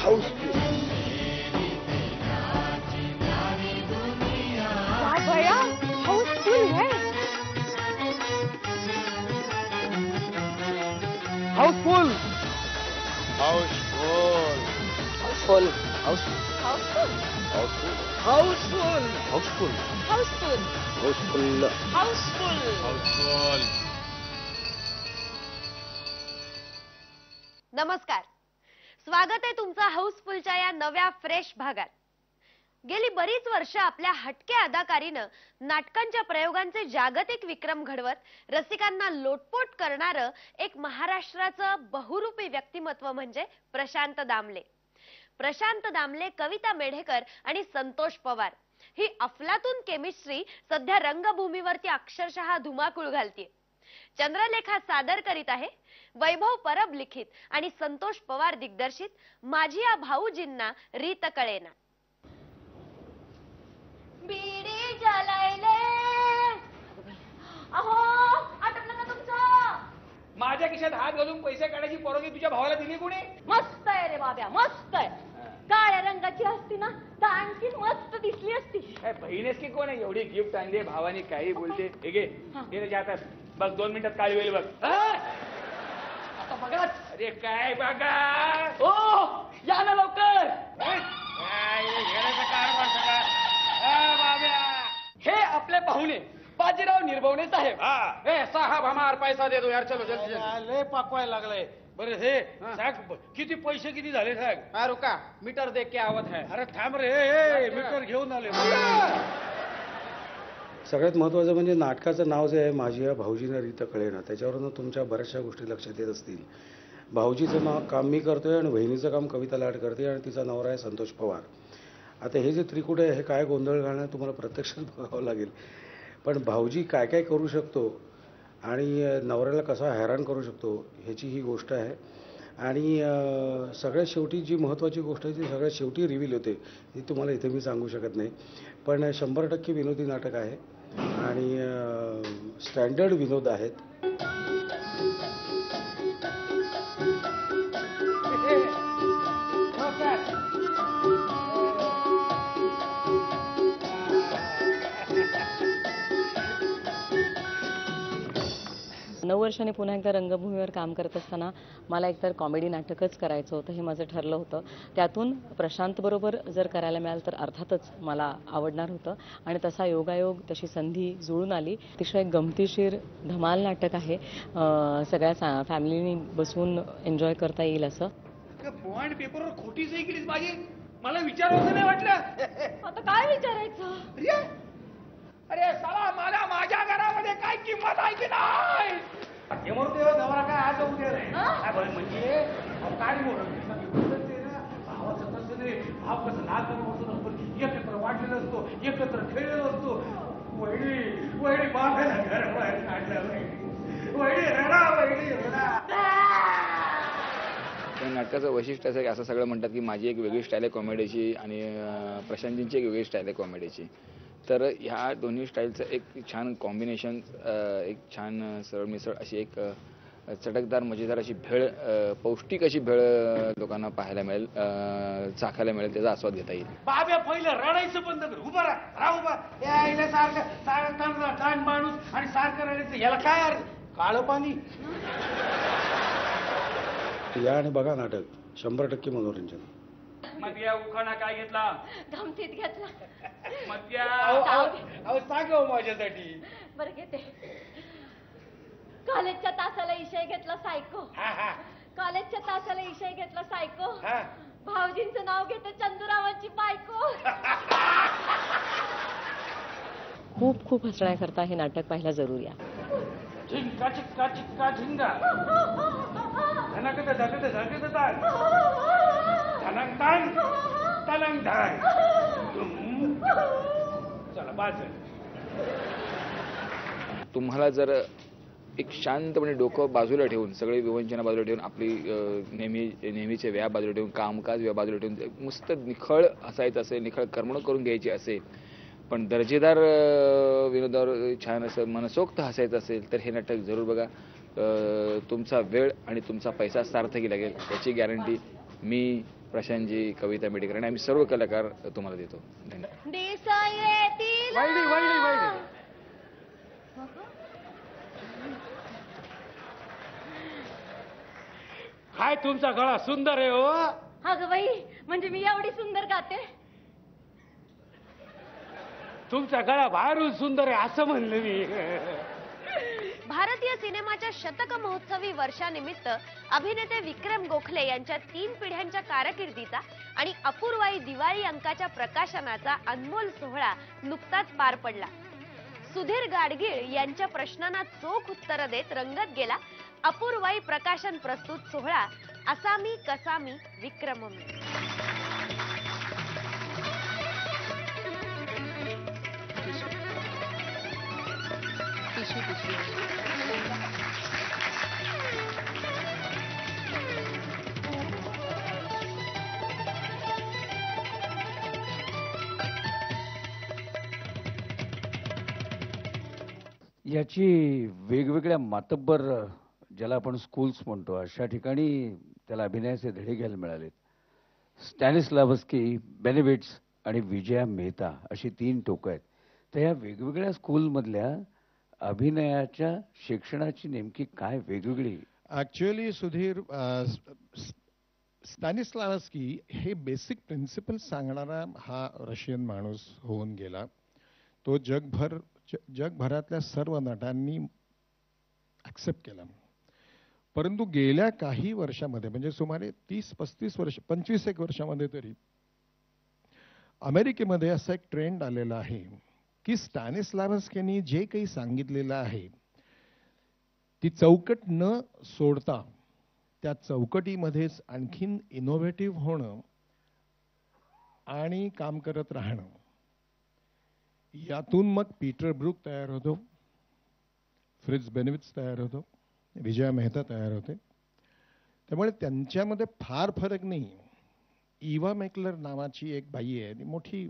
House full. भैया house full है. House full. House full. House full. House full. House full. House full. House full. House full. House full. House full. House full. नमस्कार, स्वागत आहे तुमचं हाऊसफुलच्या या नव्या फ्रेश भागात. गेली बरीच वर्ष आपल्या हटके अदाकारीनं नाटकांच्या प्रयोगांचे जागतिक विक्रम घडवत रसिकांना लोटपोट करणारं एक महाराष्ट्राचं बहुरूपी व्यक्तिमत्व म्हणजे प्रशांत दामले. प्रशांत दामले, कविता मेढेकर आणि संतोष पवार ही अफलातून केमिस्ट्री सध्या रंगभूमीवरती अक्षरशः धुमाकूळ घालतीये. चंद्रलेखा सादर करीत आहे वैभव परब लिखित आणि संतोष पवार दिग्दर्शित माझिया भाऊजींना रीत कळेना. बीडी जलायले अहो, आटपलं का तुमचं? माझ्या खिशात हात घालून पैसे काढायची परवानगी तुझ्या भावाला दिली कोणी? मस्त आहे रे बाब्या, मस्त आहे. काळ्या रंगाची असती ना तर आणखीन मस्त दिसली असती. काय बहीणच की कोण आहे एवढी गिफ्ट आणली भावानी? काही बोलते. हे घे, हे जातात बघ, 2 मिनिटात काळी होईल बघ. आता बघा. अरे काय बघा, ओ या ना लवकर. काय घेण्याचा कारभार सगळा. बाब्या, हे आपले पाहुणे बाजीराव निर्भवणे साहेब. ए साहब हमार पैसा दे दो यार, चलो जल्दी जल्दी. लय पाकवायला लागलाय. बरं हे साहेब, किती पैसे किती झाले साहेब? हा रुका, मीटर देख के आवत है. अरे थांब रे, मीटर घेऊन आले. सगळ्यात महत्त्वाचं म्हणजे नाटकाचं नाव जे आहे माझी भाऊजींना रीत कळेना, त्याच्यावरून तुमच्या बऱ्याचशा गोष्टी लक्षात येत असतील. भाऊजीचं नाव काम मी करतोय आणि बहिणीचं काम कविता लाड करते आणि तिचा नवरा आहे संतोष पवार. आता हे जे त्रिकूट आहे हे काय गोंधळ घालणं तुम्हाला प्रत्यक्षात बघावं लागेल. पण भाऊजी काय काय करू शकतो आणि नवऱ्याला कसा हैराण करू शकतो ह्याची ही गोष्ट आहे. आणि सगळ्यात शेवटी जी महत्त्वाची गोष्ट आहे ती सगळ्यात शेवटी रिव्हील होते. ती तुम्हाला इथे मी सांगू शकत नाही. पण 100% विनोदी नाटक आहे आणि स्टँडर्ड विनोद आहेत. नऊ वर्षांनी पुन्हा एकदा रंगभूमीवर काम करत असताना मला एकतर कॉमेडी नाटकच करायचं होतं, हे माझं ठरलं होतं. त्यातून प्रशांतबरोबर जर करायला मिळालं तर अर्थातच मला आवडणार होतं आणि तसा योगायोग, तशी संधी जुळून आली. अतिशय गमतीशीर धमाल नाटक आहे, सगळ्या फॅमिलीनी बसून एन्जॉय करता येईल असं. पॉइंट पेपरवर खोटी सही केलीस माझी, मला विचारायचं नाही वाटलं. आता काय विचारायचं? अरे साला, मला माझ्या घरामध्ये काय किंमत आहे की नाही? हेमोरदेव नवरा काय आज उद्या नाही म्हणजे काय भावाचं तसं नाही. भाव कसं नाच होतं, एकत्र वाटलेला असतो, एकत्र खेळलेला असतो. वहिनी वहिनी बांधायला घर बाहेर काढलं. वहिनी रडा, वहिनी रडा. नाटकाचं वैशिष्ट्य असं आहे, असं सगळं म्हणतात की माझी एक वेगळी स्टाईल आहे कॉमेडीची आणि प्रशांतजींची एक वेगळी स्टाईल आहे कॉमेडीची. तर ह्या दोन्ही स्टाईलचं एक छान कॉम्बिनेशन, एक छान सरळ मिसळ अशी एक चटकदार मजेदार अशी भेळ, पौष्टिक अशी भेळ लोकांना पाहायला मिळेल, चाखायला मिळेल, त्याचा आस्वाद घेता येईल. बाब्या पहिलं रडायचं बंद कर, उभा राहा उभा. यायला सारखं माणूस आणि सारखं रडायचं, याला काय अर्थ? काळं पाणी. या आणि बघा नाटक, 100% मनोरंजन. मध्या उखाणा काय घेतला? गमतीत घेतला. मध्या सांग माझ्यासाठी. बरं घेते. कॉलेजच्या तासाला इशय घेतला सायको. कॉलेजच्या तासाला इशय घेतला सायको. भाऊजींचं नाव घेते चंदुरावांची बायको. खूप खूप हसण्याकरता हे नाटक पाहायला जरूर या. झिंका चिक्का चिक्का झिंगा, धनकत धकत धकत तान, धनक तान तलंग धाय. चला बाज. तुम्हाला जर एक शांतपणे डोकं बाजूला ठेवून, सगळे विवंचना बाजूला ठेवून, आपली नेहमीचे व्याप बाजूला ठेवून, कामकाज व्याप बाजूला ठेवून मस्त निखळ असायचं असेल, निखळ करमणूक करून घ्यायची असेल, पण दर्जेदार विनोदावर छान असं मनसोक्त हसायचं असेल तर हे नाटक जरूर बघा. तुमचा वेळ आणि तुमचा पैसा सार्थकी लागेल याची गॅरंटी मी, प्रशांतजी, कविता मेडेकर आणि आम्ही सर्व कलाकार तुम्हाला देतो. धन्यवाद. दिसायतील वहिनी वहिनी वहिनी काय तुमचा गळा सुंदर आहे हो. अगं बाई, म्हणजे मी एवढी सुंदर गाते? तुमचा गळा बाहेरून सुंदर आहे असं म्हणलं मी. भारतीय सिनेमाच्या शतक महोत्सवी वर्षानिमित्त अभिनेते विक्रम गोखले यांच्या 3 पिढ्यांच्या कारकिर्दीचा आणि अपूर्वाई दिवाळी अंकाच्या प्रकाशनाचा अनमोल सोहळा नुकताच पार पडला. सुधीर गाडगीळ यांच्या प्रश्नांना चोख उत्तर देत रंगत गेला अपूर्वाई प्रकाशन प्रस्तुत सोहळा असामी कसामी विक्रममी. याची वेगवेगळ्या मातब्बर, ज्याला आपण स्कूल्स म्हणतो, अशा ठिकाणी त्याला अभिनयाचे धडे घ्यायला मिळालेत. स्टॅनिस्लावस्की, बेनेविट्स आणि विजया मेहता अशी 3 टोकं आहेत. तर या वेगवेगळ्या स्कूलमधल्या अभिनयाच्या शिक्षणाची नेमकी काय वेगवेगळी? ॲक्च्युअली सुधीर, स्टॅनिस्लावस्की हे बेसिक प्रिन्सिपल सांगणारा हा रशियन माणूस होऊन गेला. तो जगभरातल्या सर्व नटांनी ॲक्सेप्ट केला. परंतु गेल्या काही वर्षामध्ये, म्हणजे सुमारे 30-35 वर्ष, 25 वर्षामध्ये तरी अमेरिकेमध्ये असा एक ट्रेंड आलेला आहे की स्टॅनिस्लावस्कीनी जे काही सांगितलेलं आहे ती चौकट न सोडता त्या चौकटीमध्येच आणखीन इनोव्हेटिव्ह होणं आणि काम करत राहणं, यातून मग पीटर ब्रूक तयार होतो, फ्रिट्झ बेनेविट्स तयार होतो, विजया मेहता तयार होते. त्यामुळे त्यांच्यामध्ये फार फरक नाही. इवा मेकलर नावाची एक बाई आहे, ती मोठी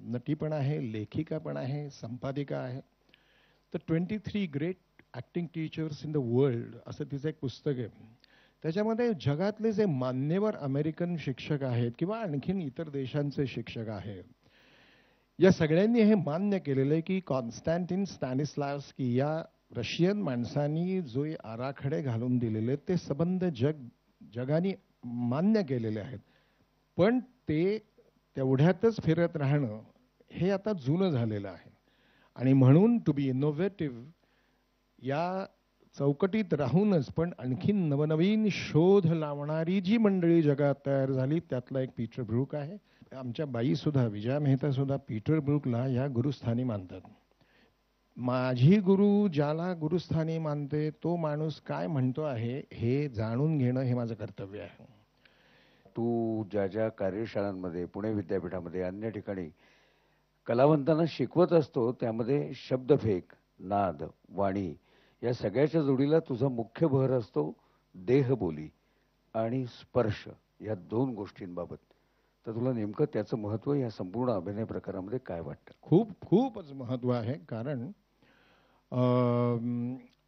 नटी पण आहे, लेखिका पण आहे, संपादिका आहे. तर 23 great acting teachers in the world असं तिचं एक पुस्तक आहे. त्याच्यामध्ये जगातले जे मान्यवर अमेरिकन शिक्षक आहेत किंवा आणखीन इतर देशांचे शिक्षक आहेत, या सगळ्यांनी हे मान्य केलेलं आहे की कॉन्स्टँटिन स्टॅनिस्लावस्की या रशियन माणसांनी जो आराखडे घालून दिलेले ते संबंध जगाने मान्य केलेले आहेत. पण ते तेवढ्यातच फिरत राहणं हे आता जुनं झालेलं आहे. आणि म्हणून टू बी इनोव्हेटिव्ह या चौकटीत राहूनच पण आणखीन नवनवीन शोध लावणारी जी मंडळी जगात तयार झाली, त्यातला एक पीटर ब्रूक आहे. आमच्या बाई सुद्धा, विजया मेहता सुद्धा पीटर ब्रूकला या गुरुस्थानी मानतात. माझी गुरु ज्याला गुरुस्थानी मानते तो माणूस काय म्हणतो आहे हे जाणून घेणं हे माझं कर्तव्य आहे. तू ज्या ज्या कार्यशाळांमध्ये, पुणे विद्यापीठामध्ये, अन्य ठिकाणी कलावंतांना शिकवत असतो, त्यामध्ये शब्दफेक, नाद, वाणी या सगळ्याच्या जोडीला तुझा मुख्य भर असतो देहबोली आणि स्पर्श या 2 गोष्टींबाबत. तर तुला नेमकं त्याचं महत्त्व या संपूर्ण अभिनय प्रकारामध्ये काय वाटतं? खूपच महत्त्व आहे. कारण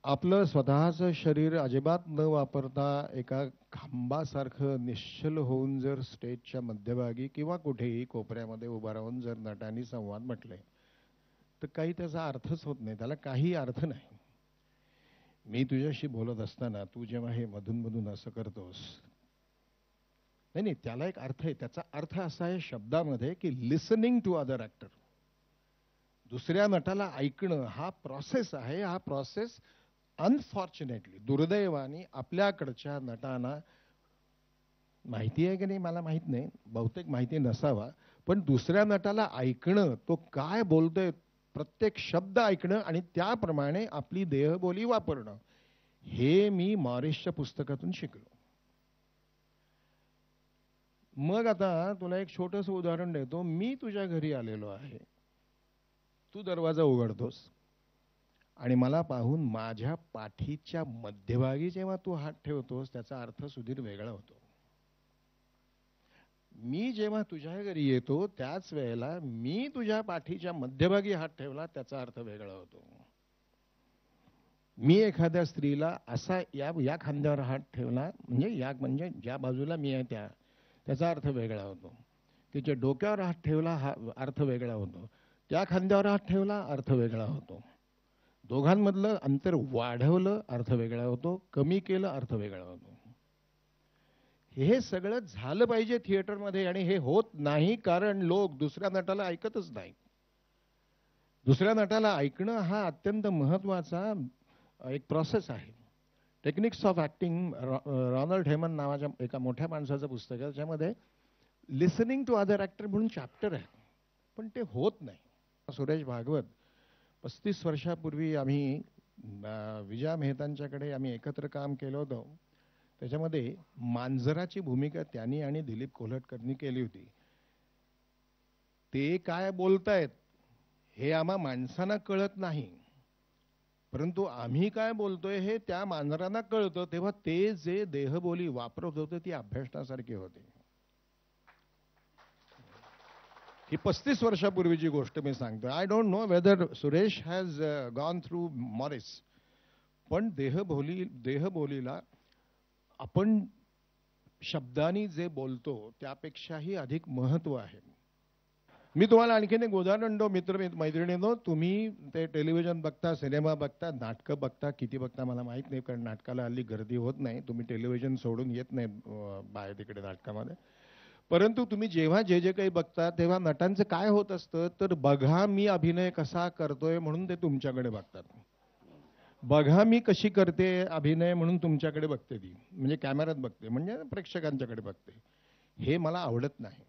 आपलं स्वतःचं शरीर अजिबात न वापरता एका खांबासारखं निश्चल होऊन जर स्टेजच्या मध्यभागी किंवा कुठेही कोपऱ्यामध्ये उभा राहून जर नटांनी संवाद म्हटले तर काही त्याचा अर्थच होत नाही, त्याला काही अर्थ नाही. मी तुझ्याशी बोलत असताना तू जेव्हा हे मधून मधून असं करतोस, नाही, त्याला एक अर्थ आहे. त्याचा अर्थ असा आहे शब्दामध्ये की लिसनिंग टू अदर ॲक्टर, दुसऱ्या नटाला ऐकणं हा प्रोसेस आहे. हा प्रोसेस अनफॉर्च्युनेटली, दुर्दैवाने आपल्याकडच्या नटांना माहिती आहे की नाही मला माहित नाही, बहुतेक माहिती नसावा, पण दुसऱ्या नटाला ऐकणं, तो काय बोलतोय प्रत्येक शब्द ऐकणं आणि त्याप्रमाणे आपली देहबोली वापरणं, हे मी मॉरिसच्या पुस्तकातून शिकलो. मग आता तुला एक छोटंसं उदाहरण देतो. मी तुझ्या घरी आलेलो आहे, तू दरवाजा उघडतोस आणि मला पाहून माझ्या पाठीच्या मध्यभागी जेव्हा तू हात ठेवतोस त्याचा अर्थ सुधीर वेगळा होतो. मी जेव्हा तुझ्या घरी येतो त्याच वेळेला मी तुझ्या पाठीच्या मध्यभागी हात ठेवला त्याचा अर्थ वेगळा होतो. मी एखाद्या स्त्रीला असा या खांद्यावर हात ठेवला म्हणजे ज्या बाजूला मी आहे त्याचा अर्थ वेगळा होतो. तिच्या डोक्यावर हात ठेवला हा अर्थ वेगळा होतो. त्या खांद्यावर हात ठेवला अर्थ वेगळा होतो. दोघांमधलं अंतर वाढवलं अर्थ वेगळा होतो, कमी केलं अर्थ वेगळा होतो. हे सगळं झालं पाहिजे थिएटरमध्ये आणि हे होत नाही कारण लोक दुसऱ्या नटाला ऐकतच नाही. दुसऱ्या नटाला ऐकणं हा अत्यंत महत्वाचा एक प्रोसेस आहे. टेक्निक्स ऑफ ऍक्टिंग रॉनल्ड हेमन नावाच्या एका मोठ्या माणसाचं पुस्तक आहे. त्याच्यामध्ये लिसनिंग टू अदर ऍक्टर म्हणून चॅप्टर आहे, पण ते होत नाही. सुरेश भागवत 35 वर्षापूर्वी आम्ही विजया मेहतांच्याकडे आम्ही एकत्र काम केलं होतं. त्याच्यामध्ये मांजराची भूमिका त्यांनी आणि दिलीप कोल्हटकरनी केली होती. ते काय बोलतायत हे आम्हा माणसांना कळत नाही, परंतु आम्ही काय बोलतोय हे त्या मांजरांना कळतं. तेव्हा ते जे देहबोली वापरत होते ती अभ्यासण्यासारखी होती. ही 35 वर्षापूर्वीची गोष्ट मी सांगतो. I don't know whether Suresh has gone through Morris, पण देहबोलीला आपण शब्दांनी जे बोलतो त्यापेक्षाही अधिक महत्व आहे. मी तुम्हाला आणखीन एक उदाहरण देतो. मैत्रिणींनो, तुम्ही ते टेलिव्हिजन बघता, सिनेमा बघता, नाटकं बघता, किती बघता मला माहित नाही, कारण नाटकाला हल्ली गर्दी होत नाही. तुम्ही टेलिव्हिजन सोडून येत नाही बाहेर तिकडे नाटकामध्ये. परंतु तुम्ही जेव्हा जे काही बघता तेव्हा नटांचं काय होत असतं तर बघा मी अभिनय कसा करतोय म्हणून ते तुमच्याकडे बघतात. बघा मी कशी करते अभिनय म्हणून तुमच्याकडे बघते ती, म्हणजे कॅमेऱ्यात बघते, म्हणजे प्रेक्षकांच्याकडे बघते. हे मला आवडत नाही.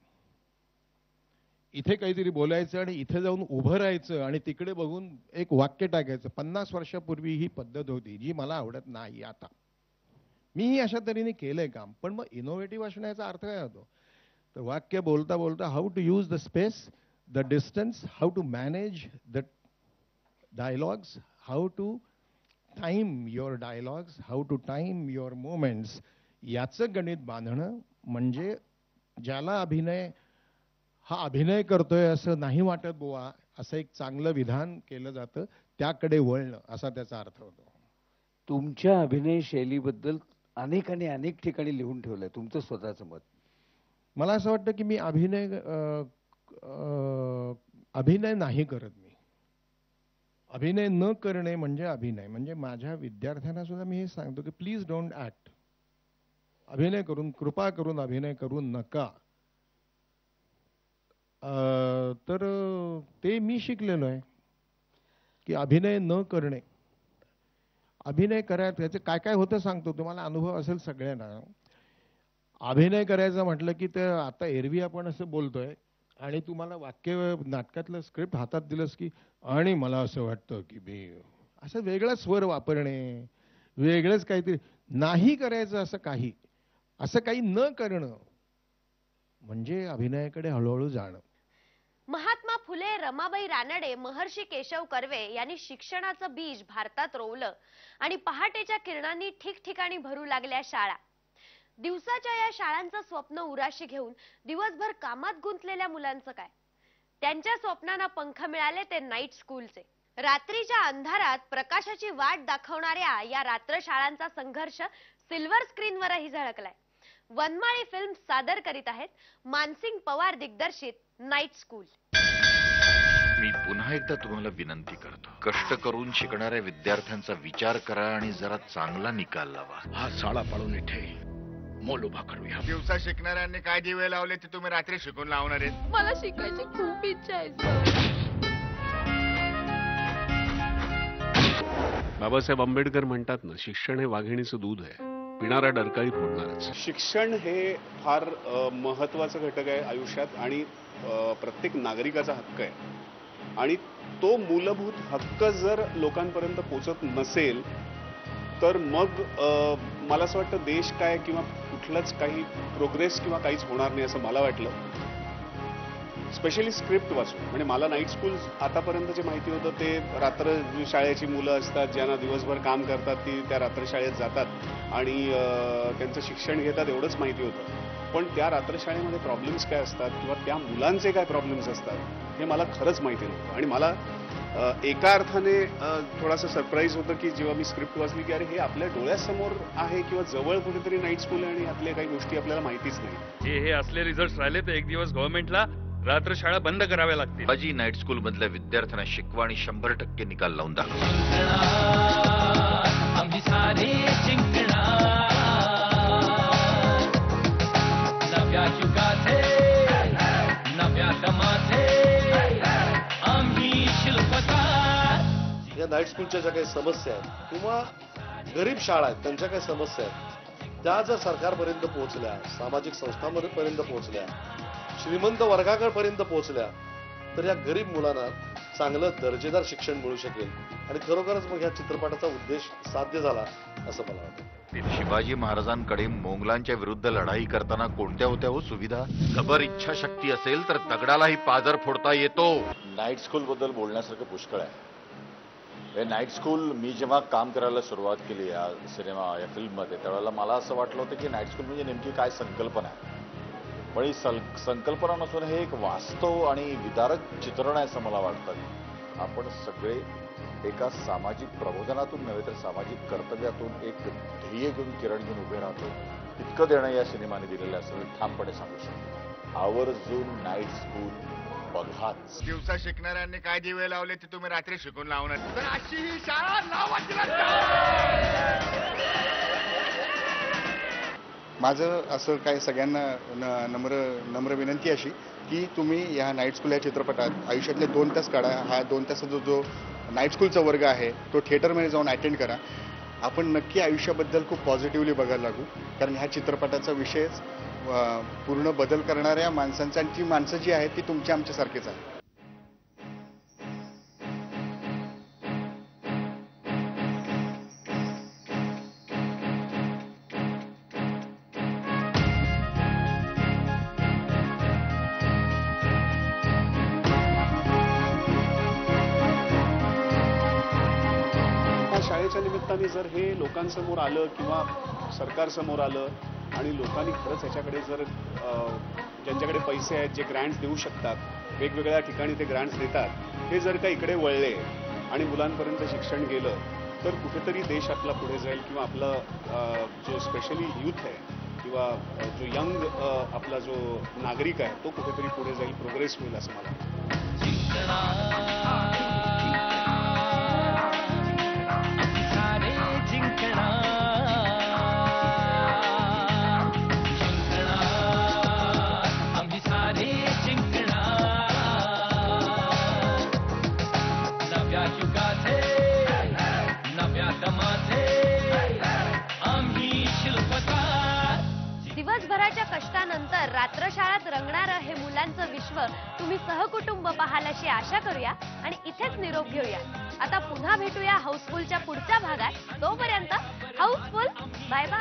इथे काहीतरी बोलायचं आणि इथे जाऊन उभं राहायचं आणि तिकडे बघून एक वाक्य टाकायचं. 50 वर्षापूर्वी ही पद्धत होती जी मला आवडत नाही. आता मीही अशा तऱ्हेने केलंय काम, पण मग इनोव्हेटिव्ह असण्याचा अर्थ काय होतो तर वाक्य बोलता बोलता how to use the space, the distance, how to manage the dialogues, how to time your dialogues, how to time your moments, याचं गणित बांधणं म्हणजे ज्याला अभिनय करतोय असं नाही वाटत बुवा, असं एक चांगलं विधान केलं जातं, त्याकडे वळणं असा त्याचा अर्थ होतो. तुमच्या अभिनय शैलीबद्दल अनेकांनी अनेक ठिकाणी लिहून ठेवलंय तुमचं स्वतःचं मत. मला असं वाटतं की मी अभिनय नाही करत. मी अभिनय न करणे म्हणजे अभिनय. म्हणजे माझ्या विद्यार्थ्यांना सुद्धा मी हे सांगतो की प्लीज डोंट ऍक्ट. अभिनय करून कृपा करून अभिनय करू नका. तर ते मी शिकलेलो आहे की अभिनय न करणे. अभिनय करायचं त्याचं काय काय होतं सांगतो तुम्हाला, अनुभव असेल सगळ्यांना. अभिनय करायचं म्हटलं की ते आता एरवी आपण असं बोलतोय आणि तुम्हाला वाक्य नाटकातलं स्क्रिप्ट हातात दिलंस की आणि मला असं वाटतं की मी असं वेगळा स्वर वापरणे, वेगळंच काहीतरी नाही करायचं, असं काही न करणं म्हणजे अभिनयाकडे हळूहळू जाणं. महात्मा फुले, रमाबाई रानडे, महर्षी केशव कर्वे यांनी शिक्षणाचं बीज भारतात रोवलं आणि पहाटेच्या किरणांनी ठिकठिकाणी भरू लागल्या शाळा. दिवसाच्या या शाळांचं स्वप्न उराशी घेऊन दिवसभर कामात गुंतलेल्या मुलांचं काय? त्यांच्या स्वप्नांना पंख मिळाले ते नाईट स्कूलचे. रात्रीच्या अंधारात प्रकाशाची वाट दाखवणाऱ्या या रात्र शाळांचा संघर्ष सिल्वर स्क्रीनवरही झळकलाय. वनमाळी फिल्म सादर करीत आहेत मानसिंग पवार दिग्दर्शित नाईट स्कूल. मी पुन्हा एकदा तुम्हाला विनंती करतो, कष्ट करून शिकणाऱ्या विद्यार्थ्यांचा विचार करा आणि जरा चांगला निकाल लावा. हा शाळा पाडून इथे मोल उभा करूया. दिवसा शिकणाऱ्यांनी काय दिवे लावले ते तुम्ही रात्री शिकून लावणार आहेत. मला शिकायची खूप इच्छा आहे. बाबासाहेब आंबेडकर म्हणतात ना, शिक्षण हे वाघिणीचं दूध आहे, पिणारा डरकाळी फोडणारच. शिक्षण हे फार महत्वाचं घटक आहे आयुष्यात आणि प्रत्येक नागरिकाचा हक्क आहे आणि तो मूलभूत हक्क जर लोकांपर्यंत पोचत नसेल तर मग मला असं वाटतं देश काय किंवा कुठलंच काही प्रोग्रेस किंवा काहीच होणार नाही असं मला वाटलं. स्पेशली स्क्रिप्ट वाचून. म्हणजे मला नाईट स्कूल आतापर्यंत जे माहिती होतं ते रात्र शाळेची मुलं असतात ज्यांना दिवसभर काम करतात ती त्या रात्र शाळेत जातात आणि त्यांचं शिक्षण घेतात एवढंच माहिती होतं. पण त्या रात्रशाळेमध्ये प्रॉब्लेम्स काय असतात किंवा त्या मुलांचे काय प्रॉब्लेम्स असतात हे मला खरंच माहिती नव्हतं. आणि मला एका अर्थाने थोडासा सरप्राईज होतं की जेव्हा मी स्क्रिप्ट वाचली की अरे हे आपल्या डोळ्यासमोर आहे किंवा जवळ कुठेतरी नाईट स्कूल आहे आणि यातल्या काही गोष्टी आपल्याला माहितीच नाही. हे असले रिझल्ट राहिले तर एक दिवस गव्हर्नमेंटला रात्र शाळा बंद कराव्या लागतील. बाजी नाईट स्कूल मधल्या विद्यार्थ्यांना शिकवा आणि 100% निकाल लावून दाखवा. आम्ही सारे जिंकणार नव्या युगाचे नव्या दमाचे आम्ही शिल्पकार. या नाईट स्कूलच्या ज्या काही समस्या आहेत किंवा गरीब शाळा आहेत त्यांच्या काही समस्या आहेत त्या जर सरकारपर्यंत पोहोचल्या, सामाजिक संस्थांपर्यंत पोहोचल्या, श्रीमंत वर्गाकडपर्यंत पोहोचल्या तर या गरीब मुलांना चांगलं दर्जेदार शिक्षण मिळू शकेल आणि खरोखरच मग या चित्रपटाचा उद्देश साध्य झाला असं मला वाटतं. शिवाजी महाराजांकडे मोंगलांच्या विरुद्ध लढाई करताना कोणत्या होत्या हो सुविधा? खबर इच्छाशक्ती असेल तर दगडालाही पाजर फोडता येतो. नाईट स्कूल बद्दल बोलण्यासारखं पुष्कळ आहे. हे नाईट स्कूल मी जेव्हा काम करायला सुरुवात केली या फिल्ममध्ये त्यावेळेला मला असं वाटलं होतं की नाईट स्कूल म्हणजे नेमकी काय संकल्पना आहे. पण ही संकल्पना नसून हे एक वास्तव आणि विदारक चित्रण आहे असं मला वाटतं. आपण सगळे एका सामाजिक प्रबोधनातून नव्हे तर सामाजिक कर्तव्यातून एक ध्येय घेऊन किरण घेऊन उभे राहतो. इतकं देणं या सिनेमाने दिलेलं असं ठामपणे सांगू शकतो. आवर्जून नाईट स्कूल बघाच. दिवसा शिकणाऱ्यांनी काय दिवे लावले ते तुम्ही रात्री शिकून लावणार. तर अशी ही शाळा लावायची. माझं असं काय सगळ्यांना नम्र विनंती अशी की तुम्ही या नाईट स्कूल या चित्रपटात आयुष्यातले 2 तास काढा. हा 2 तासाचा जो नाईट स्कूलचा वर्ग आहे तो थिएटरमध्ये जाऊन अटेंड करा. आपण नक्की आयुष्याबद्दल खूप पॉझिटिव्हली बघायला लागू. कारण ह्या चित्रपटाचा विषयच पूर्ण बदल करणाऱ्या माणसांचा आणि ती माणसं जी आहेत ती तुमच्या आमच्यासारखेच आहे. शाळेच्या निमित्ताने जर हे लोकांसमोर आलं किंवा सरकारसमोर आलं आणि लोकांनी खरंच ह्याच्याकडे जर ज्यांच्याकडे पैसे आहेत जे ग्रँट्स देऊ शकतात वेगवेगळ्या ठिकाणी ते ग्रँट्स देतात हे जर का इकडे वळले आणि मुलांपर्यंत शिक्षण गेलं तर कुठेतरी देश आपला पुढे जाईल किंवा आपला जो स्पेशली यूथ आहे किंवा जो यंग आपला जो नागरिक आहे तो कुठेतरी पुढे जाईल, प्रोग्रेस होईल असं मला वाटतं. दिवसभराच्या कष्टानंतर रात्रशाळात रंगणारं हे मुलांचं विश्व तुम्ही सहकुटुंब पाहाल अशी आशा करूया आणि इथेच निरोप घेऊया. आता पुन्हा भेटूया हाऊसफुलच्या पुढच्या भागात. तोपर्यंत हाऊसफुल बाय बाय.